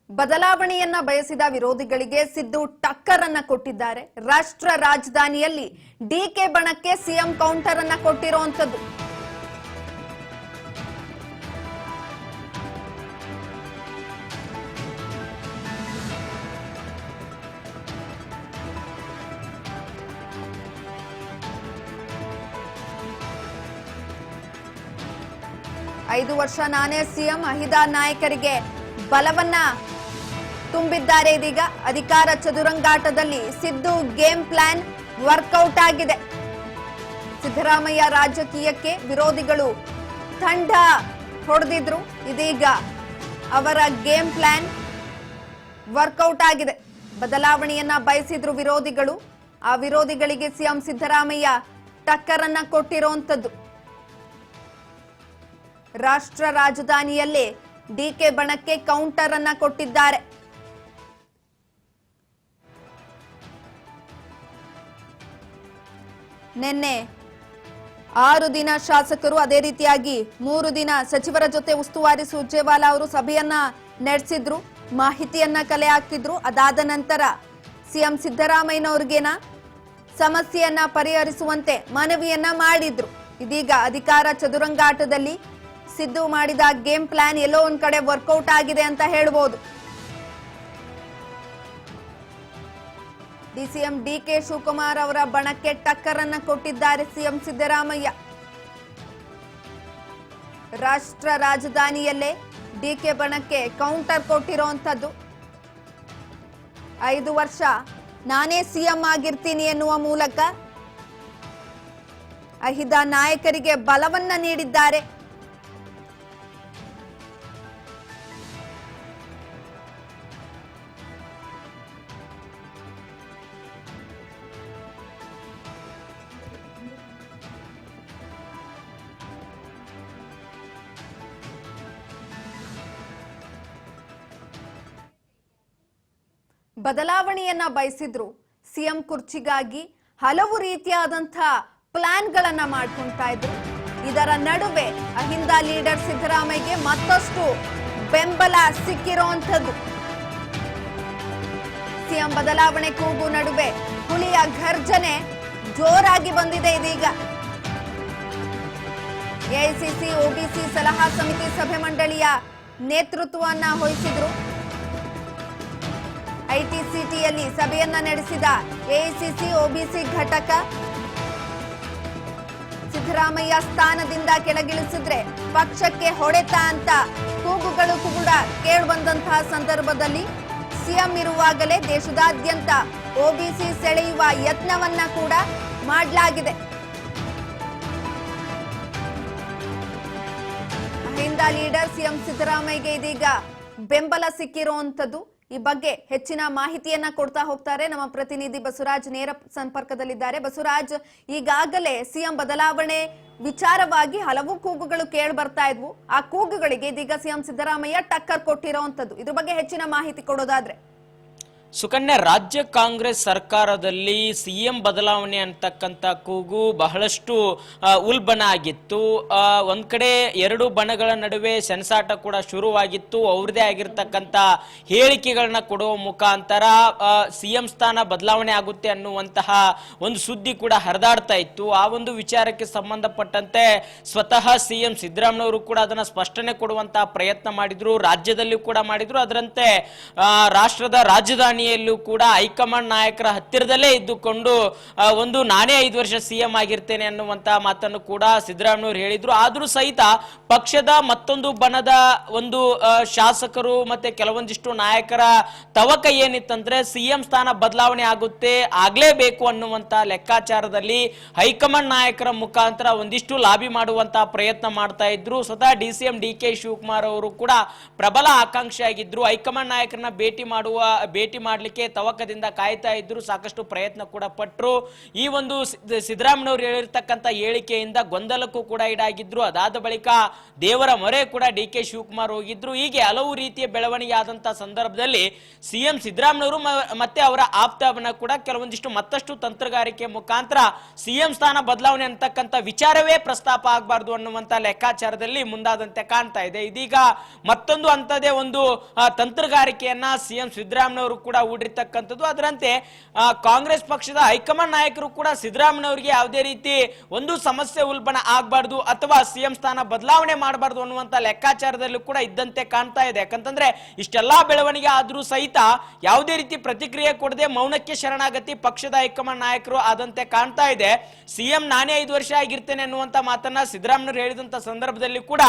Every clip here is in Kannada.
ಬದಲಾವಣೆಯನ್ನ ಬಯಸಿದ ವಿರೋಧಿಗಳಿಗೆ ಸಿದ್ದು ಟಕ್ಕರ್ ಅನ್ನ ಕೊಟ್ಟಿದ್ದಾರೆ. ರಾಷ್ಟ್ರ ರಾಜಧಾನಿಯಲ್ಲಿ ಡಿಕೆ ಬಣಕ್ಕೆ ಸಿಎಂ ಕೌಂಟರ್ ಅನ್ನ ಕೊಟ್ಟಿರುವಂತದ್ದು. ಐದು ವರ್ಷ ನಾನೇ ಸಿಎಂ ಅಹಿದ ನಾಯಕರಿಗೆ ಬಲವನ್ನ ತುಂಬಿದ್ದಾರೆ. ಇದೀಗ ಅಧಿಕಾರ ಚದುರಂಗಾಟದಲ್ಲಿ ಸಿದ್ದು ಗೇಮ್ ಪ್ಲಾನ್ ವರ್ಕೌಟ್ ಆಗಿದೆ. ಸಿದ್ದರಾಮಯ್ಯ ರಾಜಕೀಯಕ್ಕೆ ವಿರೋಧಿಗಳು ತಂಡ ಹೊಡೆದಿದ್ರು. ಇದೀಗ ಅವರ ಗೇಮ್ ಪ್ಲಾನ್ ವರ್ಕೌಟ್ ಆಗಿದೆ. ಬದಲಾವಣೆಯನ್ನ ಬಯಸಿದ್ರು ವಿರೋಧಿಗಳು. ಆ ವಿರೋಧಿಗಳಿಗೆ ಸಿಎಂ ಸಿದ್ದರಾಮಯ್ಯ ಟಕ್ಕರ್ ಅನ್ನ ಕೊಟ್ಟಿರುವಂತದ್ದು. ರಾಷ್ಟ್ರ ರಾಜಧಾನಿಯಲ್ಲೇ ಡಿಕೆ ಬಣಕ್ಕೆ ಕೌಂಟರ್ ಅನ್ನ ಕೊಟ್ಟಿದ್ದಾರೆ. ನಿನ್ನೆ 6 ದಿನ ಶಾಸಕರು, ಅದೇ ರೀತಿಯಾಗಿ 3 ದಿನ ಸಚಿವರ ಜೊತೆ ಉಸ್ತುವಾರಿ ಸುರ್ಜೇವಾಲಾ ಅವರು ಸಭೆಯನ್ನ ನಡೆಸಿದ್ರು, ಮಾಹಿತಿಯನ್ನ ಕಲೆ ಹಾಕಿದ್ರು. ಅದಾದ ನಂತರ ಸಿಎಂ ಸಿದ್ದರಾಮಯ್ಯನವರಿಗೇನ ಸಮಸ್ಯೆಯನ್ನ ಪರಿಹರಿಸುವಂತೆ ಮನವಿಯನ್ನ ಮಾಡಿದ್ರು. ಇದೀಗ ಅಧಿಕಾರ ಚದುರಂಗಾಟದಲ್ಲಿ ಸಿದ್ದು ಮಾಡಿದ ಗೇಮ್ ಪ್ಲಾನ್ ಎಲ್ಲೋ ಒಂದ್ ಕಡೆ ವರ್ಕೌಟ್ ಆಗಿದೆ ಅಂತ ಹೇಳ್ಬೋದು. ಡಿಸಿಎಂ ಡಿಕೆ ಶಿವಕುಮಾರ್ ಅವರ ಬಣಕ್ಕೆ ಟಕ್ಕರ್ ಅನ್ನ ಕೊಟ್ಟಿದ್ದಾರೆ ಸಿಎಂ ಸಿದ್ದರಾಮಯ್ಯ. ರಾಷ್ಟ್ರ ರಾಜಧಾನಿಯಲ್ಲೇ ಡಿಕೆ ಬಣಕ್ಕೆ ಕೌಂಟರ್ ಕೊಟ್ಟಿರುವಂತದ್ದು. 5 ವರ್ಷ ನಾನೇ ಸಿಎಂ ಆಗಿರ್ತೀನಿ ಎನ್ನುವ ಮೂಲಕ ಅಹಿದ ನಾಯಕರಿಗೆ ಬಲವನ್ನ ನೀಡಿದ್ದಾರೆ. ಬದಲಾವಣೆಯನ್ನ ಬಯಸಿದ್ರು. ಸಿಎಂ ಕುರ್ಚಿಗಾಗಿ ಹಲವು ರೀತಿಯಾದಂತಹ ಪ್ಲಾನ್ಗಳನ್ನ ಮಾಡ್ಕೊಂತಾ ಇದ್ರು. ಇದರ ನಡುವೆ ಅಹಿಂದ ಲೀಡರ್ ಸಿದ್ದರಾಮಯ್ಯಗೆ ಮತ್ತಷ್ಟು ಬೆಂಬಲ ಸಿಕ್ಕಿರುವಂತದ್ದು. ಸಿಎಂ ಬದಲಾವಣೆ ಕೂಗು ನಡುವೆ ಹುಲಿಯ ಘರ್ಜನೆ ಜೋರಾಗಿ ಬಂದಿದೆ. ಇದೀಗ ಎಐಸಿಸಿ ಒಬಿಸಿ ಸಲಹಾ ಸಮಿತಿ ಸಭೆ ಮಂಡಳಿಯ ನೇತೃತ್ವವನ್ನ ವಹಿಸಿದ್ರು. ಐಟಿಸಿಟಿಯಲ್ಲಿ ಸಭೆಯನ್ನ ನಡೆಸಿದ ಎಐಸಿಸಿ ಒಬಿಸಿ ಘಟಕ ಸಿದ್ದರಾಮಯ್ಯ ಸ್ಥಾನದಿಂದ ಕೆಳಗಿಳಿಸಿದ್ರೆ ಪಕ್ಷಕ್ಕೆ ಹೊಡೆತ ಅಂತ ಕೂಗುಗಳು ಕೂಡ ಕೇಳಿಬಂದಂತಹ ಸಂದರ್ಭದಲ್ಲಿ ಸಿಎಂ ಇರುವಾಗಲೇ ದೇಶದಾದ್ಯಂತ ಒಬಿಸಿ ಸೆಳೆಯುವ ಯತ್ನವನ್ನ ಕೂಡ ಮಾಡಲಾಗಿದೆ. ಅಹಿಂದ ಲೀಡರ್ ಸಿಎಂ ಸಿದ್ದರಾಮಯ್ಯಗೆ ಇದೀಗ ಬೆಂಬಲ ಸಿಕ್ಕಿರುವಂತದ್ದು. ಈ ಬಗ್ಗೆ ಹೆಚ್ಚಿನ ಮಾಹಿತಿಯನ್ನ ಕೊಡ್ತಾ ಹೋಗ್ತಾರೆ ನಮ್ಮ ಪ್ರತಿನಿಧಿ ಬಸವರಾಜ್, ನೇರ ಸಂಪರ್ಕದಲ್ಲಿದ್ದಾರೆ. ಬಸವರಾಜ್, ಈಗಾಗಲೇ ಸಿಎಂ ಬದಲಾವಣೆ ವಿಚಾರವಾಗಿ ಹಲವು ಕೂಗುಗಳು ಕೇಳಿ ಬರ್ತಾ ಇದ್ವು. ಆ ಕೂಗುಗಳಿಗೆ ಇದೀಗ ಸಿಎಂ ಸಿದ್ದರಾಮಯ್ಯ ಟಕ್ಕರ್ ಕೊಟ್ಟಿರೋಂಥದ್ದು. ಇದ್ರ ಬಗ್ಗೆ ಹೆಚ್ಚಿನ ಮಾಹಿತಿ ಕೊಡೋದಾದ್ರೆ? ಸುಕನ್ಯಾ, ರಾಜ್ಯ ಕಾಂಗ್ರೆಸ್ ಸರ್ಕಾರದಲ್ಲಿ ಸಿಎಂ ಬದಲಾವಣೆ ಅಂತಕ್ಕಂಥ ಕೂಗು ಬಹಳಷ್ಟು ಉಲ್ಬಣ ಆಗಿತ್ತು. ಒಂದ್ ಕಡೆ 2 ಬಣಗಳ ನಡುವೆ ಸೆಣಸಾಟ ಕೂಡ ಶುರುವಾಗಿತ್ತು. ಅವ್ರದೇ ಆಗಿರ್ತಕ್ಕಂಥ ಹೇಳಿಕೆಗಳನ್ನ ಕೊಡುವ ಮುಖಾಂತರ ಸಿಎಂ ಸ್ಥಾನ ಬದಲಾವಣೆ ಆಗುತ್ತೆ ಅನ್ನುವಂತಹ ಒಂದು ಸುದ್ದಿ ಕೂಡ ಹರಿದಾಡ್ತಾ ಇತ್ತು. ಆ ಒಂದು ವಿಚಾರಕ್ಕೆ ಸಂಬಂಧಪಟ್ಟಂತೆ ಸ್ವತಃ ಸಿಎಂ ಸಿದ್ದರಾಮಯ್ಯವರು ಕೂಡ ಅದನ್ನ ಸ್ಪಷ್ಟನೆ ಕೊಡುವಂತಹ ಪ್ರಯತ್ನ ಮಾಡಿದ್ರು, ರಾಜ್ಯದಲ್ಲೂ ಕೂಡ ಮಾಡಿದ್ರು. ಅದರಂತೆ ರಾಷ್ಟ್ರದ ರಾಜಧಾನಿ ಕೂಡ ಹೈಕಮಾಂಡ್ ನಾಯಕರ ಹತ್ತಿರದಲ್ಲೇ ಇದ್ದುಕೊಂಡು ಒಂದು ನಾನೇ 5 ವರ್ಷ ಸಿಎಂ ಆಗಿರ್ತೇನೆ ಅನ್ನುವಂತಹ ಮಾತನ್ನು ಕೂಡ ಸಿದ್ದರಾಮಯ್ಯವರು ಹೇಳಿದ್ರು. ಆದ್ರೂ ಸಹಿತ ಪಕ್ಷದ ಮತ್ತೊಂದು ಬಣದ ಒಂದು ಶಾಸಕರು ಮತ್ತೆ ಕೆಲವೊಂದಿಷ್ಟು ನಾಯಕರ ತವಕ ಏನಿತ್ತಂದ್ರೆ ಸಿಎಂ ಸ್ಥಾನ ಬದಲಾವಣೆ ಆಗುತ್ತೆ, ಆಗ್ಲೇಬೇಕು ಅನ್ನುವಂತಹ ಲೆಕ್ಕಾಚಾರದಲ್ಲಿ ಹೈಕಮಾಂಡ್ ನಾಯಕರ ಮುಖಾಂತರ ಒಂದಿಷ್ಟು ಲಾಬಿ ಮಾಡುವಂತಹ ಪ್ರಯತ್ನ ಮಾಡ್ತಾ ಇದ್ರು. ಸ್ವತಃ ಡಿಸಿಎಂ ಡಿಕೆ ಶಿವಕುಮಾರ್ ಅವರು ಕೂಡ ಪ್ರಬಲ ಆಕಾಂಕ್ಷಿ ಆಗಿದ್ರು. ಹೈಕಮಾಂಡ್ ನಾಯಕರನ್ನ ಭೇಟಿ ಮಾಡ್ಲಿಕ್ಕೆ ತವಕದಿಂದ ಕಾಯ್ತಾ ಇದ್ರು, ಸಾಕಷ್ಟು ಪ್ರಯತ್ನ ಕೂಡ ಪಟ್ರು. ಈ ಒಂದು ಸಿದ್ದರಾಮಯ್ಯನವರು ಹೇಳಿರ್ತಕ್ಕಂಥ ಹೇಳಿಕೆಯಿಂದ ಗೊಂದಲಕ್ಕೂ ಕೂಡ ಈಡಾಗಿದ್ರು. ಅದಾದ ಬಳಿಕ ದೇವರ ಮೊರೆ ಕೂಡ ಡಿ.ಕೆ. ಶಿವಕುಮಾರ್ ಹೋಗಿದ್ರು. ಹೀಗೆ ಹಲವು ರೀತಿಯ ಬೆಳವಣಿಗೆ ಆದಂತಹ ಸಂದರ್ಭದಲ್ಲಿ ಸಿಎಂ ಸಿದ್ದರಾಮಯ್ಯನವರು ಮತ್ತೆ ಅವರ ಆಪ್ತವನ್ನ ಕೂಡ ಕೆಲವೊಂದಿಷ್ಟು ಮತ್ತಷ್ಟು ತಂತ್ರಗಾರಿಕೆ ಮುಖಾಂತರ ಸಿಎಂ ಸ್ಥಾನ ಬದಲಾವಣೆ ಅಂತಕ್ಕಂಥ ವಿಚಾರವೇ ಪ್ರಸ್ತಾಪ ಆಗಬಾರ್ದು ಅನ್ನುವಂತ ಲೆಕ್ಕಾಚಾರದಲ್ಲಿ ಮುಂದಾದಂತೆ ಕಾಣ್ತಾ ಇದೆ. ಇದೀಗ ಮತ್ತೊಂದು ಅಂತದೇ ಒಂದು ತಂತ್ರಗಾರಿಕೆಯನ್ನ ಸಿಎಂ ಸಿದ್ದರಾಮಯ್ಯನವರು ಕೂಡ ಹೂಡಿರ್ತಕ್ಕಂಥದ್ದು. ಅದರಂತೆ ಕಾಂಗ್ರೆಸ್ ಪಕ್ಷದ ಹೈಕಮಾಂಡ್ ನಾಯಕರು ಕೂಡ ಸಿದ್ದರಾಮಯ್ಯನವರಿಗೆ ಯಾವುದೇ ರೀತಿ ಒಂದು ಸಮಸ್ಯೆ ಉಲ್ಬಣ ಆಗಬಾರ್ದು ಅಥವಾ ಸಿಎಂ ಸ್ಥಾನ ಬದಲಾವಣೆ ಮಾಡಬಾರ್ದು ಅನ್ನುವಂತ ಲೆಕ್ಕಾಚಾರದಲ್ಲೂ ಕೂಡ ಇದ್ದಂತೆ ಕಾಣ್ತಾ ಇದೆ. ಯಾಕಂತಂದ್ರೆ ಇಷ್ಟೆಲ್ಲಾ ಬೆಳವಣಿಗೆ ಆದ್ರೂ ಸಹಿತ ಯಾವುದೇ ರೀತಿ ಪ್ರತಿಕ್ರಿಯೆ ಕೊಡದೆ ಮೌನಕ್ಕೆ ಶರಣಾಗತಿ ಪಕ್ಷದ ಹೈಕಮಾಂಡ್ ನಾಯಕರು ಆದಂತೆ ಕಾಣ್ತಾ ಇದೆ. ಸಿಎಂ ನಾನೇ 5 ವರ್ಷ ಆಗಿರ್ತೇನೆ ಅನ್ನುವಂತ ಮಾತನ್ನ ಸಿದ್ದರಾಮಯ್ಯನವರು ಹೇಳಿದಂತ ಸಂದರ್ಭದಲ್ಲಿ ಕೂಡ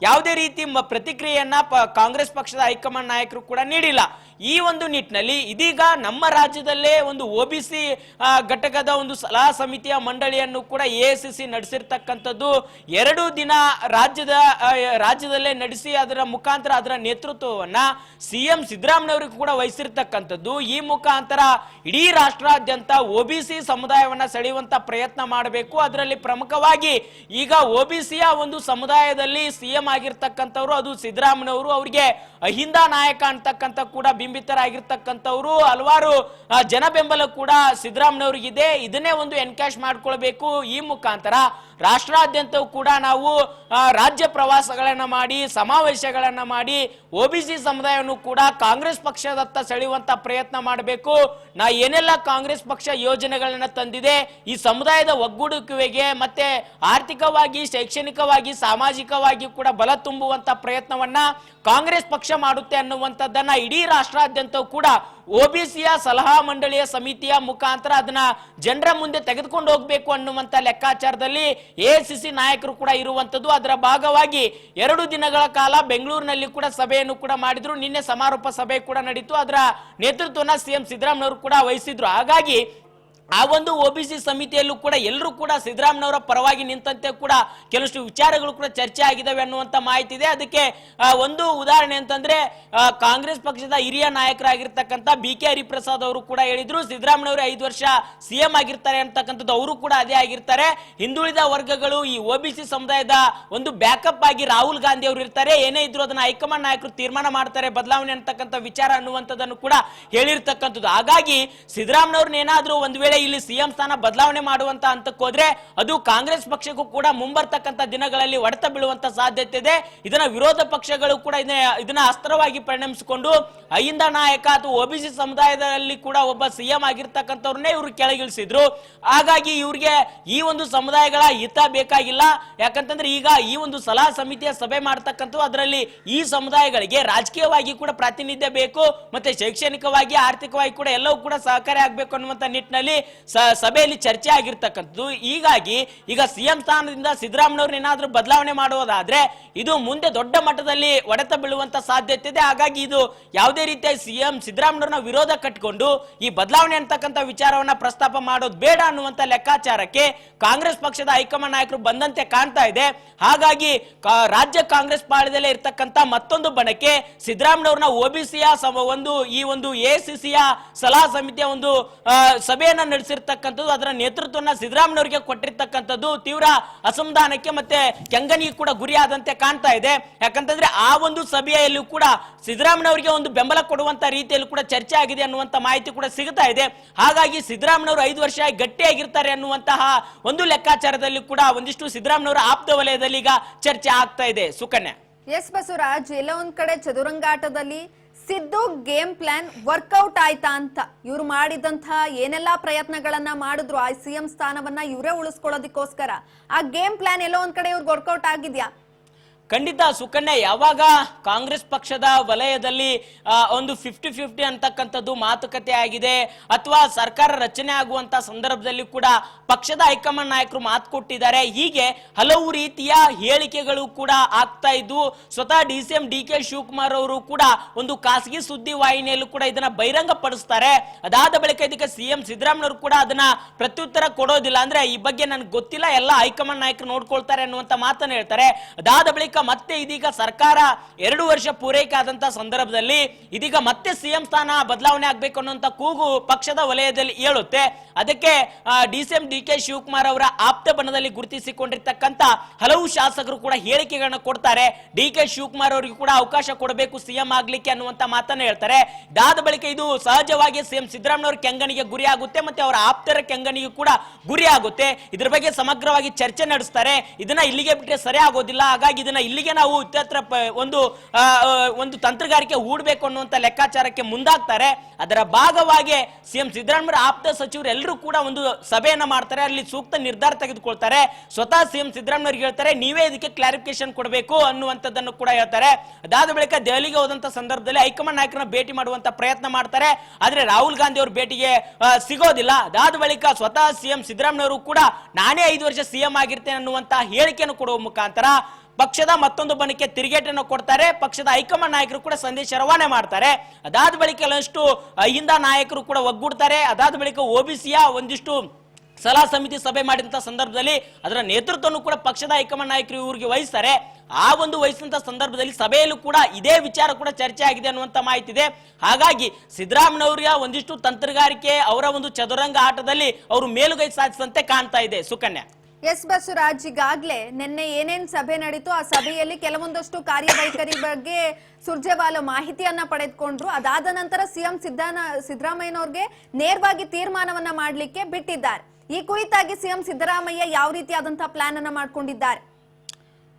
ಯಾವುದೇ ರೀತಿ ಪ್ರತಿಕ್ರಿಯೆಯನ್ನ ಕಾಂಗ್ರೆಸ್ ಪಕ್ಷದ ಹೈಕಮಾಂಡ್ ನಾಯಕರು ಕೂಡ ನೀಡಿಲ್ಲ. ಈ ಒಂದು ನಿಟ್ಟಿನಲ್ಲಿ ಇದೀಗ ನಮ್ಮ ರಾಜ್ಯದಲ್ಲೇ ಒಂದು ಒಬಿಸಿ ಘಟಕದ ಒಂದು ಸಲಹಾ ಸಮಿತಿಯ ಮಂಡಳಿಯನ್ನು ಕೂಡ ಎಐಸಿಸಿ ನಡೆಸಿರ್ತಕ್ಕಂಥದ್ದು. 2 ದಿನ ರಾಜ್ಯದಲ್ಲೇ ನಡೆಸಿ ಅದರ ಮುಖಾಂತರ ಅದರ ನೇತೃತ್ವವನ್ನ ಸಿಎಂ ಸಿದ್ದರಾಮಯ್ಯನವರಿಗೆ ಕೂಡ ವಹಿಸಿರ್ತಕ್ಕಂಥದ್ದು. ಈ ಮುಖಾಂತರ ಇಡೀ ರಾಷ್ಟ್ರಾದ್ಯಂತ ಒಬಿಸಿ ಸಮುದಾಯವನ್ನ ಸೆಳೆಯುವಂತ ಪ್ರಯತ್ನ ಮಾಡಬೇಕು. ಅದರಲ್ಲಿ ಪ್ರಮುಖವಾಗಿ ಈಗ ಒಬಿಸಿಯ ಒಂದು ಸಮುದಾಯದಲ್ಲಿ ಸಿಎಂ ಆಗಿರ್ತಕ್ಕಂಥವ್ರು ಅದು ಸಿದ್ದರಾಮಯ್ಯನವರು, ಅವರಿಗೆ ಅಹಿಂದ ನಾಯಕ ಅಂತಕ್ಕಂಥ ಕೂಡ ಬಿಂಬಿತರಾಗಿರ್ತಕ್ಕಂಥವ್ರು. ಹಲವಾರು ಜನ ಬೆಂಬಲ ಕೂಡ ಸಿದ್ದರಾಮಯ್ಯನವರಿಗಿದೆ. ಇದನ್ನೇ ಒಂದು ಎನ್ಕ್ಯಾಶ್ ಮಾಡ್ಕೊಳ್ಬೇಕು. ಈ ಮುಖಾಂತರ ರಾಷ್ಟ್ರಾದ್ಯಂತವೂ ಕೂಡ ನಾವು ರಾಜ್ಯ ಪ್ರವಾಸಗಳನ್ನ ಮಾಡಿ ಸಮಾವೇಶಗಳನ್ನ ಮಾಡಿ ಒಬಿಸಿ ಸಮುದಾಯವನ್ನು ಕೂಡ ಕಾಂಗ್ರೆಸ್ ಪಕ್ಷದತ್ತ ಸೆಳೆಯುವಂತ ಪ್ರಯತ್ನ ಮಾಡಬೇಕು. ನಾ ಏನೆಲ್ಲ ಕಾಂಗ್ರೆಸ್ ಪಕ್ಷ ಯೋಜನೆಗಳನ್ನ ತಂದಿದೆ ಈ ಸಮುದಾಯದ ಒಗ್ಗೂಡುವಿಕೆಗೆ ಮತ್ತೆ ಆರ್ಥಿಕವಾಗಿ ಶೈಕ್ಷಣಿಕವಾಗಿ ಸಾಮಾಜಿಕವಾಗಿ ಕೂಡ ಬಲ ತುಂಬುವಂತ ಪ್ರಯತ್ನವನ್ನ ಕಾಂಗ್ರೆಸ್ ಪಕ್ಷ ಮಾಡುತ್ತೆ ಅನ್ನುವಂಥದ್ದನ್ನ ಇಡೀ ರಾಷ್ಟ್ರಾದ್ಯಂತವೂ ಕೂಡ ಒಬಿಸಿಯ ಸಲಹಾ ಮಂಡಳಿಯ ಸಮಿತಿಯ ಮುಖಾಂತರ ಅದನ್ನ ಜನರ ಮುಂದೆ ತೆಗೆದುಕೊಂಡು ಹೋಗಬೇಕು ಅನ್ನುವಂತ ಲೆಕ್ಕಾಚಾರದಲ್ಲಿ ಎಐಸಿಸಿ ನಾಯಕರು ಕೂಡ ಇರುವಂತದ್ದು. ಅದರ ಭಾಗವಾಗಿ 2 ದಿನಗಳ ಕಾಲ ಬೆಂಗಳೂರಿನಲ್ಲಿ ಕೂಡ ಸಭೆಯನ್ನು ಕೂಡ ಮಾಡಿದ್ರು. ನಿನ್ನೆ ಸಮಾರೋಪ ಸಭೆ ಕೂಡ ನಡೀತು. ಅದರ ನೇತೃತ್ವನ ಸಿಎಂ ಸಿದ್ದರಾಮಯ್ಯನವರು ಕೂಡ ವಹಿಸಿದ್ರು. ಹಾಗಾಗಿ ಆ ಒಂದು ಒಬಿಸಿ ಸಮಿತಿಯಲ್ಲೂ ಕೂಡ ಎಲ್ಲರೂ ಕೂಡ ಸಿದ್ದರಾಮಯ್ಯನವರ ಪರವಾಗಿ ನಿಂತಂತೆ ಕೂಡ ಕೆಲವಷ್ಟು ವಿಚಾರಗಳು ಕೂಡ ಚರ್ಚೆ ಆಗಿದ್ದಾವೆ ಅನ್ನುವಂತ ಮಾಹಿತಿ ಇದೆ. ಅದಕ್ಕೆ ಒಂದು ಉದಾಹರಣೆ ಅಂತಂದ್ರೆ ಕಾಂಗ್ರೆಸ್ ಪಕ್ಷದ ಹಿರಿಯ ನಾಯಕರಾಗಿರ್ತಕ್ಕಂಥ ಬಿ.ಕೆ. ಹರಿಪ್ರಸಾದ್ ಅವರು ಕೂಡ ಹೇಳಿದ್ರು ಸಿದ್ದರಾಮಯ್ಯನವರು 5 ವರ್ಷ ಸಿಎಂ ಆಗಿರ್ತಾರೆ ಅಂತಕ್ಕಂಥದ್ದು. ಅವರು ಕೂಡ ಅದೇ ಆಗಿರ್ತಾರೆ. ಹಿಂದುಳಿದ ವರ್ಗಗಳು ಈ ಒಬಿಸಿ ಸಮುದಾಯದ ಒಂದು ಬ್ಯಾಕಪ್ ಆಗಿ ರಾಹುಲ್ ಗಾಂಧಿ ಅವರು ಇರ್ತಾರೆ. ಏನೇ ಇದ್ರು ಅದನ್ನ ಹೈಕಮಾಂಡ್ ನಾಯಕರು ತೀರ್ಮಾನ ಮಾಡ್ತಾರೆ ಬದಲಾವಣೆ ಅಂತಕ್ಕಂಥ ವಿಚಾರ ಅನ್ನುವಂಥದ್ದನ್ನು ಕೂಡ ಹೇಳಿರ್ತಕ್ಕಂಥದ್ದು. ಹಾಗಾಗಿ ಸಿದ್ದರಾಮಯ್ಯವ್ರನ್ನೇನಾದ್ರೂ ಒಂದು ವೇಳೆ ಇಲ್ಲಿ ಸಿಎಂ ಸ್ಥಾನ ಬದಲಾವಣೆ ಮಾಡುವಂತ ಹಂತಕ್ಕೆ ಹೋದ್ರೆ ಅದು ಕಾಂಗ್ರೆಸ್ ಪಕ್ಷಕ್ಕೂ ಕೂಡ ಮುಂಬರ್ತಕ್ಕಂಥ ದಿನಗಳಲ್ಲಿ ಹೊಡೆತ ಬೀಳುವಂತ ಸಾಧ್ಯತೆ ಇದೆ. ಇದನ್ನ ವಿರೋಧ ಪಕ್ಷಗಳು ಕೂಡ ಇದನ್ನ ಅಸ್ತ್ರವಾಗಿ ಪರಿಣಮಿಸಿಕೊಂಡು ಅಹಿಂದ ನಾಯಕ ಅಥವಾ ಒಬಿಸಿ ಸಮುದಾಯದಲ್ಲಿ ಕೂಡ ಒಬ್ಬ ಸಿಎಂ ಆಗಿರ್ತಕ್ಕಂಥವ್ರನ್ನೇ ಇವರು ಕೆಳಗಿಳಿಸಿದ್ರು. ಹಾಗಾಗಿ ಇವ್ರಿಗೆ ಈ ಒಂದು ಸಮುದಾಯಗಳ ಹಿತ ಬೇಕಾಗಿಲ್ಲ. ಯಾಕಂತಂದ್ರೆ ಈಗ ಈ ಒಂದು ಸಲಹಾ ಸಮಿತಿಯ ಸಭೆ ಮಾಡ್ತಕ್ಕಂಥ ಅದರಲ್ಲಿ ಈ ಸಮುದಾಯಗಳಿಗೆ ರಾಜಕೀಯವಾಗಿ ಕೂಡ ಪ್ರಾತಿನಿಧ್ಯ ಬೇಕು, ಮತ್ತೆ ಶೈಕ್ಷಣಿಕವಾಗಿ ಆರ್ಥಿಕವಾಗಿ ಕೂಡ ಎಲ್ಲವೂ ಕೂಡ ಸಹಕಾರಿ ಆಗ್ಬೇಕು ಅನ್ನುವಂತ ನಿಟ್ಟಿನಲ್ಲಿ ಸಭೆಯಲ್ಲಿ ಚರ್ಚೆ ಆಗಿರ್ತಕ್ಕಂಥದ್ದು. ಹೀಗಾಗಿ ಈಗ ಸಿಎಂ ಸ್ಥಾನದಿಂದ ಸಿದ್ದರಾಮಯ್ಯವ್ರನ್ನ ಏನಾದ್ರೂ ಬದಲಾವಣೆ ಮಾಡುವುದಾದ್ರೆ ಇದು ಮುಂದೆ ದೊಡ್ಡ ಮಟ್ಟದಲ್ಲಿ ಹೊಡೆತ ಬೀಳುವಂತ ಸಾಧ್ಯತೆ ಇದೆ. ಹಾಗಾಗಿ ಇದು ಯಾವುದೇ ರೀತಿಯ ಸಿಎಂ ಸಿದ್ದರಾಮಯ್ಯವ್ರನ್ನ ವಿರೋಧ ಕಟ್ಟಿಕೊಂಡು ಈ ಬದಲಾವಣೆ ಅಂತಕ್ಕಂಥ ವಿಚಾರವನ್ನ ಪ್ರಸ್ತಾಪ ಮಾಡೋದು ಬೇಡ ಅನ್ನುವಂತ ಲೆಕ್ಕಾಚಾರಕ್ಕೆ ಕಾಂಗ್ರೆಸ್ ಪಕ್ಷದ ಹೈಕಮಾಂಡ್ ನಾಯಕರು ಬಂದಂತೆ ಕಾಣ್ತಾ ಇದೆ. ಹಾಗಾಗಿ ರಾಜ್ಯ ಕಾಂಗ್ರೆಸ್ ಪಾಳ್ಯದಲ್ಲೇ ಇರ್ತಕ್ಕಂಥ ಮತ್ತೊಂದು ಬಣಕ್ಕೆ ಸಿದ್ದರಾಮಯ್ಯವ್ರನ್ನ ಒಬಿಸಿಯ ಈ ಒಂದು ಎಐಸಿಸಿಯ ಸಲಹಾ ಸಮಿತಿಯ ಒಂದು ಸಭೆಯನ್ನ ನಡೆಸಿರ್ತಕ್ಕಂಥದ್ದು. ಅದರ ನೇತೃತ್ವವನ್ನು ಸಿದ್ದರಾಮಯ್ಯನವರಿಗೆ ಕೊಟ್ಟಿರ್ತಕ್ಕಂಥದ್ದು ತೀವ್ರ ಅಸಮಾಧಾನಕ್ಕೆ ಮತ್ತೆ ಕೆಂಗನಿಗೆ ಕೂಡ ಗುರಿಯಾದಂತೆ ಕಾಣ್ತಾ ಇದೆ. ಯಾಕಂತಂದ್ರೆ ಆ ಒಂದು ಸಭೆಯಲ್ಲೂ ಕೂಡ ಸಿದ್ದರಾಮಯ್ಯನವರಿಗೆ ಒಂದು ಬೆಂಬಲ ಕೊಡುವಂತ ರೀತಿಯಲ್ಲಿ ಕೂಡ ಚರ್ಚೆ ಆಗಿದೆ ಅನ್ನುವಂತ ಮಾಹಿತಿ ಕೂಡ ಸಿಗ್ತಾ ಇದೆ. ಹಾಗಾಗಿ ಸಿದ್ದರಾಮಯ್ಯನವರು 5 ವರ್ಷ ಗಟ್ಟಿಯಾಗಿರ್ತಾರೆ ಅನ್ನುವಂತಹ ಒಂದು ಲೆಕ್ಕಾಚಾರದಲ್ಲಿ ಕೂಡ ಒಂದಿಷ್ಟು ಸಿದ್ದರಾಮಯ್ಯನವರ ಆಪ್ತ ವಲಯದಲ್ಲಿ ಈಗ ಚರ್ಚೆ ಆಗ್ತಾ ಇದೆ. ಸುಕನ್ಯಾ. ಎಸ್ ಬಸವರಾಜ್, ಎಲ್ಲ ಒಂದ್ ಕಡೆ ಚದುರಂಗಾಟದಲ್ಲಿ ಸಿದ್ದು ಗೇಮ್ ಪ್ಲಾನ್ ವರ್ಕೌಟ್ ಆಯ್ತಾ ಅಂತ ಇವ್ರು ಮಾಡಿದಂತಹ ಏನೆಲ್ಲಾ ಪ್ರಯತ್ನಗಳನ್ನ ಮಾಡಿದ್ರು ಆ ಸಿಎಂ ಸ್ಥಾನವನ್ನ ಇವರೇ ಉಳಿಸ್ಕೊಳ್ಳೋದಕ್ಕೋಸ್ಕರ ಆ ಗೇಮ್ ಪ್ಲಾನ್ ಎಲ್ಲೋ ಒಂದ್ ಕಡೆ ಇವ್ರಿಗೆ ವರ್ಕೌಟ್ ಆಗಿದ್ಯಾ? ಖಂಡಿತ ಸುಕನ್ಯಾ. ಯಾವಾಗ ಕಾಂಗ್ರೆಸ್ ಪಕ್ಷದ ವಲಯದಲ್ಲಿ ಒಂದು 50-50 ಅಂತಕ್ಕಂಥದ್ದು ಮಾತುಕತೆ ಆಗಿದೆ ಅಥವಾ ಸರ್ಕಾರ ರಚನೆ ಆಗುವಂತ ಸಂದರ್ಭದಲ್ಲಿ ಕೂಡ ಪಕ್ಷದ ಹೈಕಮಾಂಡ್ ನಾಯಕರು ಮಾತು ಕೊಟ್ಟಿದ್ದಾರೆ. ಹೀಗೆ ಹಲವು ರೀತಿಯ ಹೇಳಿಕೆಗಳು ಕೂಡ ಆಗ್ತಾ ಇದ್ದು ಸ್ವತಃ ಡಿಸಿಎಂ ಡಿ.ಕೆ. ಶಿವಕುಮಾರ್ ಅವರು ಕೂಡ ಒಂದು ಖಾಸಗಿ ಸುದ್ದಿ ವಾಹಿನಿಯಲ್ಲೂ ಕೂಡ ಇದನ್ನ ಬಹಿರಂಗ ಪಡಿಸ್ತಾರೆ. ಅದಾದ ಬಳಿಕ ಇದಕ್ಕೆ ಸಿಎಂ ಸಿದ್ದರಾಮಯ್ಯವರು ಕೂಡ ಅದನ್ನ ಪ್ರತ್ಯುತ್ತರ ಕೊಡೋದಿಲ್ಲ. ಅಂದ್ರೆ ಈ ಬಗ್ಗೆ ನನ್ಗೆ ಗೊತ್ತಿಲ್ಲ, ಎಲ್ಲ ಹೈಕಮಾಂಡ್ ನಾಯಕರು ನೋಡ್ಕೊಳ್ತಾರೆ ಅನ್ನುವಂತ ಮಾತನ್ನ ಹೇಳ್ತಾರೆ. ಅದಾದ ಬಳಿಕ ಮತ್ತೆ ಇದೀಗ ಸರ್ಕಾರ 2 ವರ್ಷ ಪೂರೈಕೆ ಆದಂತಹ ಸಂದರ್ಭದಲ್ಲಿ ಇದೀಗ ಮತ್ತೆ ಸಿಎಂ ಸ್ಥಾನ ಬದಲಾವಣೆ ಆಗ್ಬೇಕು ಅನ್ನುವಂತ ಕೂಗು ಪಕ್ಷದ ವಲಯದಲ್ಲಿ ಏಳುತ್ತೆ. ಅದಕ್ಕೆ ಡಿಸಿಎಂ ಡಿ.ಕೆ. ಶಿವಕುಮಾರ್ ಅವರ ಆಪ್ತ ಬಣದಲ್ಲಿ ಗುರುತಿಸಿಕೊಂಡಿರ್ತಕ್ಕಂಥ ಹಲವು ಶಾಸಕರು ಕೂಡ ಹೇಳಿಕೆಗಳನ್ನ ಕೊಡ್ತಾರೆ. ಡಿ.ಕೆ. ಶಿವಕುಮಾರ್ ಅವರಿಗೆ ಕೂಡ ಅವಕಾಶ ಕೊಡಬೇಕು ಸಿಎಂ ಆಗ್ಲಿಕ್ಕೆ ಅನ್ನುವಂತ ಮಾತನ್ನ ಹೇಳ್ತಾರೆ. ಇದಾದ ಬಳಿಕ ಇದು ಸಹಜವಾಗಿ ಸಿಎಂ ಸಿದ್ದರಾಮಯ್ಯ ಕೆಂಗಣಿಗೆ ಗುರಿ ಆಗುತ್ತೆ, ಮತ್ತೆ ಅವರ ಆಪ್ತರ ಕೆಂಗಣಿಗೆ ಕೂಡ ಗುರಿ ಆಗುತ್ತೆ. ಇದ್ರ ಬಗ್ಗೆ ಸಮಗ್ರವಾಗಿ ಚರ್ಚೆ ನಡೆಸ್ತಾರೆ. ಇದನ್ನ ಇಲ್ಲಿಗೆ ಬಿಟ್ಟರೆ ಸರಿ ಆಗೋದಿಲ್ಲ, ಹಾಗಾಗಿ ಇದನ್ನ ಇಲ್ಲಿಗೆ ನಾವು ಇತ್ಯತ್ರ ಒಂದು ತಂತ್ರಗಾರಿಕೆ ಹೂಡಬೇಕು ಅನ್ನುವಂತ ಲೆಕ್ಕಾಚಾರಕ್ಕೆ ಮುಂದಾಗ್ತಾರೆ. ಅದರ ಭಾಗವಾಗಿ ಸಿಎಂ ಸಿದ್ದರಾಮಯ್ಯ ಆಪ್ತ ಸಚಿವರು ಎಲ್ಲರೂ ಕೂಡ ಒಂದು ಸಭೆಯನ್ನ ಮಾಡ್ತಾರೆ. ಅಲ್ಲಿ ಸೂಕ್ತ ನಿರ್ಧಾರ ತೆಗೆದುಕೊಳ್ತಾರೆ. ಸ್ವತಃ ಸಿಎಂ ಸಿದ್ದರಾಮಯ್ಯ ಹೇಳ್ತಾರೆ ನೀವೇ ಇದಕ್ಕೆ ಕ್ಲಾರಿಫಿಕೇಶನ್ ಕೊಡಬೇಕು ಅನ್ನುವಂಥದ್ದನ್ನು ಕೂಡ ಹೇಳ್ತಾರೆ. ಅದಾದ ಬಳಿಕ ದೆಹಲಿಗೆ ಹೋದಂತ ಸಂದರ್ಭದಲ್ಲಿ ಹೈಕಮಾಂಡ್ ನಾಯಕರನ್ನ ಭೇಟಿ ಮಾಡುವಂತ ಪ್ರಯತ್ನ ಮಾಡ್ತಾರೆ. ಆದ್ರೆ ರಾಹುಲ್ ಗಾಂಧಿ ಅವರು ಭೇಟಿಗೆ ಸಿಗೋದಿಲ್ಲ. ಅದಾದ ಬಳಿಕ ಸ್ವತಃ ಸಿಎಂ ಸಿದ್ದರಾಮಯ್ಯ ಅವರು ಕೂಡ ನಾನೇ 5 ವರ್ಷ ಸಿಎಂ ಆಗಿರ್ತೇನೆ ಅನ್ನುವಂತ ಹೇಳಿಕೆಯನ್ನು ಕೊಡುವ ಮುಖಾಂತರ ಪಕ್ಷದ ಮತ್ತೊಂದು ಬಣಕ್ಕೆ ತಿರುಗೇಟನ್ನು ಕೊಡ್ತಾರೆ. ಪಕ್ಷದ ಹೈಕಮಾಂಡ್ ನಾಯಕರು ಕೂಡ ಸಂದೇಶ ರವಾನೆ ಮಾಡ್ತಾರೆ. ಅದಾದ ಬಳಿಕ ಕೆಲವಷ್ಟು ಅಹಿಂದ ನಾಯಕರು ಕೂಡ ಒಗ್ಗೂಡ್ತಾರೆ. ಅದಾದ ಬಳಿಕ ಒಬಿಸಿಯ ಒಂದಿಷ್ಟು ಸಲಹಾ ಸಮಿತಿ ಸಭೆ ಮಾಡಿದಂತ ಸಂದರ್ಭದಲ್ಲಿ ಅದರ ನೇತೃತ್ವವನ್ನು ಕೂಡ ಪಕ್ಷದ ಹೈಕಮಾಂಡ್ ನಾಯಕರು ಇವರಿಗೆ ವಹಿಸ್ತಾರೆ. ಆ ಒಂದು ವಹಿಸಿದಂತ ಸಂದರ್ಭದಲ್ಲಿ ಸಭೆಯಲ್ಲೂ ಕೂಡ ಇದೇ ವಿಚಾರ ಕೂಡ ಚರ್ಚೆ ಆಗಿದೆ ಅನ್ನುವಂತ ಮಾಹಿತಿ ಇದೆ. ಹಾಗಾಗಿ ಸಿದ್ದರಾಮಯ್ಯ ಒಂದಿಷ್ಟು ತಂತ್ರಗಾರಿಕೆ ಅವರ ಒಂದು ಚದುರಂಗ ಆಟದಲ್ಲಿ ಅವರು ಮೇಲುಗೈ ಸಾಧಿಸಿದಂತೆ ಕಾಣ್ತಾ ಇದೆ. ಸುಕನ್ಯಾ. ಎಸ್ ಬಸವರಾಜ್, ಈಗಾಗ್ಲೇ ನಿನ್ನೆ ಏನೇನ್ ಸಭೆ ನಡೀತು ಆ ಸಭೆಯಲ್ಲಿ ಕೆಲವೊಂದಷ್ಟು ಕಾರ್ಯವೈಖರಿ ಬಗ್ಗೆ ಸುರ್ಜೇವಾಲಾ ಮಾಹಿತಿಯನ್ನ ಪಡೆದುಕೊಂಡ್ರು. ಅದಾದ ನಂತರ ಸಿಎಂ ಸಿದ್ದರಾಮಯ್ಯನವ್ರಿಗೆ ನೇರವಾಗಿ ತೀರ್ಮಾನವನ್ನ ಮಾಡ್ಲಿಕ್ಕೆ ಬಿಟ್ಟಿದ್ದಾರೆ. ಈ ಕುರಿತಾಗಿ ಸಿಎಂ ಸಿದ್ದರಾಮಯ್ಯ ಯಾವ ರೀತಿಯಾದಂತಹ ಪ್ಲಾನ್ ಅನ್ನ ಮಾಡ್ಕೊಂಡಿದ್ದಾರೆ?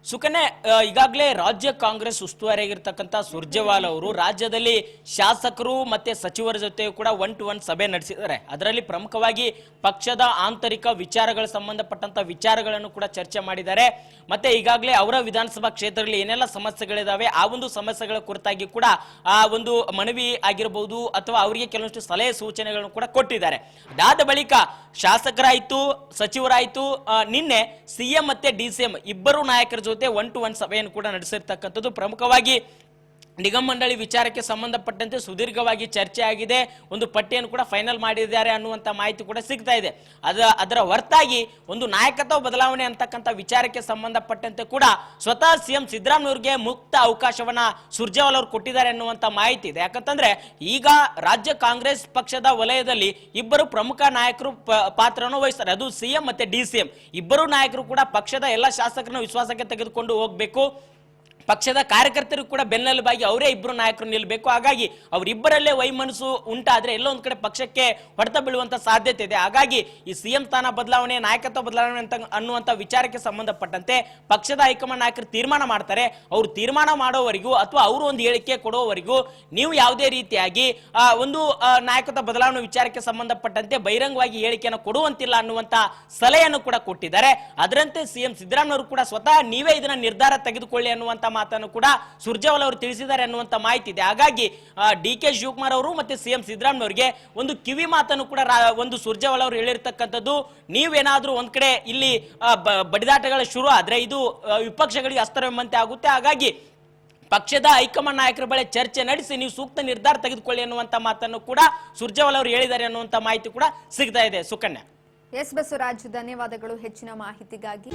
ಸುಕನ್ಯಾ, ಈಗಾಗಲೇ ರಾಜ್ಯ ಕಾಂಗ್ರೆಸ್ ಉಸ್ತುವಾರಿಯಾಗಿರ್ತಕ್ಕಂಥ ಸುರ್ಜೇವಾಲಾ ಅವರು ರಾಜ್ಯದಲ್ಲಿ ಶಾಸಕರು ಮತ್ತೆ ಸಚಿವರ ಜೊತೆ ಕೂಡ 1-to-1 ಸಭೆ ನಡೆಸಿದ್ದಾರೆ. ಅದರಲ್ಲಿ ಪ್ರಮುಖವಾಗಿ ಪಕ್ಷದ ಆಂತರಿಕ ವಿಚಾರಗಳ ಸಂಬಂಧಪಟ್ಟಂತ ವಿಚಾರಗಳನ್ನು ಕೂಡ ಚರ್ಚೆ ಮಾಡಿದ್ದಾರೆ. ಮತ್ತೆ ಈಗಾಗಲೇ ಅವರ ವಿಧಾನಸಭಾ ಕ್ಷೇತ್ರದಲ್ಲಿ ಏನೆಲ್ಲ ಸಮಸ್ಯೆಗಳಿದಾವೆ ಆ ಒಂದು ಸಮಸ್ಯೆಗಳ ಕುರಿತಾಗಿ ಕೂಡ ಆ ಒಂದು ಮನವಿ ಆಗಿರಬಹುದು ಅಥವಾ ಅವರಿಗೆ ಕೆಲವೊಂದು ಸಲಹೆ ಸೂಚನೆಗಳನ್ನು ಕೂಡ ಕೊಟ್ಟಿದ್ದಾರೆ. ಅದಾದ ಬಳಿಕ ಶಾಸಕರಾಯ್ತು ಸಚಿವರಾಯ್ತು ನಿನ್ನೆ ಸಿಎಂ ಮತ್ತೆ ಡಿಸಿಎಂ ಇಬ್ಬರು ನಾಯಕರ ಜೊತೆ 1-to-1 ಸಭೆಯನ್ನು ಕೂಡ ನಡೆಸಿರ್ತಕ್ಕಂಥದ್ದು. ಪ್ರಮುಖವಾಗಿ ನಿಗಮ ಮಂಡಳಿ ವಿಚಾರಕ್ಕೆ ಸಂಬಂಧಪಟ್ಟಂತೆ ಸುದೀರ್ಘವಾಗಿ ಚರ್ಚೆ ಆಗಿದೆ. ಒಂದು ಪಟ್ಟಿಯನ್ನು ಕೂಡ ಫೈನಲ್ ಮಾಡಿದ್ದಾರೆ ಅನ್ನುವಂತ ಮಾಹಿತಿ ಕೂಡ ಸಿಗ್ತಾ ಇದೆ. ಅದರ ಹೊರತಾಗಿ ಒಂದು ನಾಯಕತ್ವ ಬದಲಾವಣೆ ಅಂತಕ್ಕಂಥ ವಿಚಾರಕ್ಕೆ ಸಂಬಂಧಪಟ್ಟಂತೆ ಕೂಡ ಸ್ವತಃ ಸಿಎಂ ಸಿದ್ದರಾಮಯ್ಯವ್ರಿಗೆ ಮುಕ್ತ ಅವಕಾಶವನ್ನ ಸುರ್ಜೇವಾಲಾ ಅವರು ಕೊಟ್ಟಿದ್ದಾರೆ ಅನ್ನುವಂತ ಮಾಹಿತಿ ಇದೆ. ಯಾಕಂತಂದ್ರೆ ಈಗ ರಾಜ್ಯ ಕಾಂಗ್ರೆಸ್ ಪಕ್ಷದ ವಲಯದಲ್ಲಿ ಇಬ್ಬರು ಪ್ರಮುಖ ನಾಯಕರು ಪಾತ್ರವನ್ನು ವಹಿಸ್ತಾರೆ. ಅದು ಸಿಎಂ ಮತ್ತೆ ಡಿಸಿಎಂ ಇಬ್ಬರು ನಾಯಕರು ಕೂಡ ಪಕ್ಷದ ಎಲ್ಲ ಶಾಸಕರನ್ನು ವಿಶ್ವಾಸಕ್ಕೆ ತೆಗೆದುಕೊಂಡು ಹೋಗಬೇಕು. ಪಕ್ಷದ ಕಾರ್ಯಕರ್ತರು ಕೂಡ ಬೆನ್ನೆಲುಬಾಗಿ ಅವರೇ ಇಬ್ಬರು ನಾಯಕರು ನಿಲ್ಲಬೇಕು. ಹಾಗಾಗಿ ಅವರಿಬ್ಬರಲ್ಲೇ ವೈಮನಸ್ಸು ಉಂಟಾದ್ರೆ ಎಲ್ಲೋ ಒಂದ್ ಕಡೆ ಪಕ್ಷಕ್ಕೆ ಹೊಡೆತ ಬೀಳುವಂತ ಸಾಧ್ಯತೆ ಇದೆ. ಹಾಗಾಗಿ ಈ ಸಿಎಂ ಸ್ಥಾನ ಬದಲಾವಣೆ ನಾಯಕತ್ವ ಬದಲಾವಣೆ ಅನ್ನುವಂತ ವಿಚಾರಕ್ಕೆ ಸಂಬಂಧಪಟ್ಟಂತೆ ಪಕ್ಷದ ಹೈಕಮಾಂಡ್ ನಾಯಕರು ತೀರ್ಮಾನ ಮಾಡ್ತಾರೆ. ಅವರು ತೀರ್ಮಾನ ಮಾಡೋವರೆಗೂ ಅಥವಾ ಅವರು ಒಂದು ಹೇಳಿಕೆ ಕೊಡುವವರೆಗೂ ನೀವು ಯಾವುದೇ ರೀತಿಯಾಗಿ ಒಂದು ನಾಯಕತ್ವ ಬದಲಾವಣೆ ವಿಚಾರಕ್ಕೆ ಸಂಬಂಧಪಟ್ಟಂತೆ ಬಹಿರಂಗವಾಗಿ ಹೇಳಿಕೆಯನ್ನು ಕೊಡುವಂತಿಲ್ಲ ಅನ್ನುವಂತ ಸಲಹೆಯನ್ನು ಕೂಡ ಕೊಟ್ಟಿದ್ದಾರೆ. ಅದರಂತೆ ಸಿಎಂ ಸಿದ್ದರಾಮಯ್ಯ ಕೂಡ ಸ್ವತಃ ನೀವೇ ಇದನ್ನ ನಿರ್ಧಾರ ತೆಗೆದುಕೊಳ್ಳಿ ಅನ್ನುವಂತ ಮಾತನ್ನು ಕೂಡ ಸುರ್ಜೇವಾಲಾ ಅವರು ತಿಳಿಸಿದ್ದಾರೆ ಅನ್ನುವಂತ ಮಾಹಿತಿ ಇದೆ. ಹಾಗಾಗಿ ಡಿ.ಕೆ. ಶಿವಕುಮಾರ್ ಅವರು ಮತ್ತೆ ಸಿಎಂ ಸಿದ್ದರಾಮಯ್ಯ ಅವರಿಗೆ ಒಂದು ಕಿವಿ ಮಾತನ್ನು ಕೂಡ ಒಂದು ಸುರ್ಜೇವಾಲಾ ಅವರು ಹೇಳಿರ್ತಕ್ಕಂಥದ್ದು, ನೀವೇನಾದ್ರೂ ಒಂದ್ ಕಡೆ ಇಲ್ಲಿ ಬಡಿದಾಟಗಳ ಶುರು ಆದ್ರೆ ಇದು ವಿಪಕ್ಷಗಳಿಗೆ ಅಸ್ತ್ರವೆಂಬಂತೆ ಆಗುತ್ತೆ. ಹಾಗಾಗಿ ಪಕ್ಷದ ಹೈಕಮಾಂಡ್ ನಾಯಕರ ಬಳಿ ಚರ್ಚೆ ನಡೆಸಿ ನೀವು ಸೂಕ್ತ ನಿರ್ಧಾರ ತೆಗೆದುಕೊಳ್ಳಿ ಅನ್ನುವಂತ ಮಾತನ್ನು ಕೂಡ ಸುರ್ಜೇವಾಲಾ ಅವರು ಹೇಳಿದ್ದಾರೆ ಅನ್ನುವಂತ ಮಾಹಿತಿ ಕೂಡ ಸಿಗ್ತಾ ಇದೆ. ಸುಕನ್ಯಾ. ಎಸ್ ಬಸವರಾಜ್, ಧನ್ಯವಾದಗಳು ಹೆಚ್ಚಿನ ಮಾಹಿತಿಗಾಗಿ.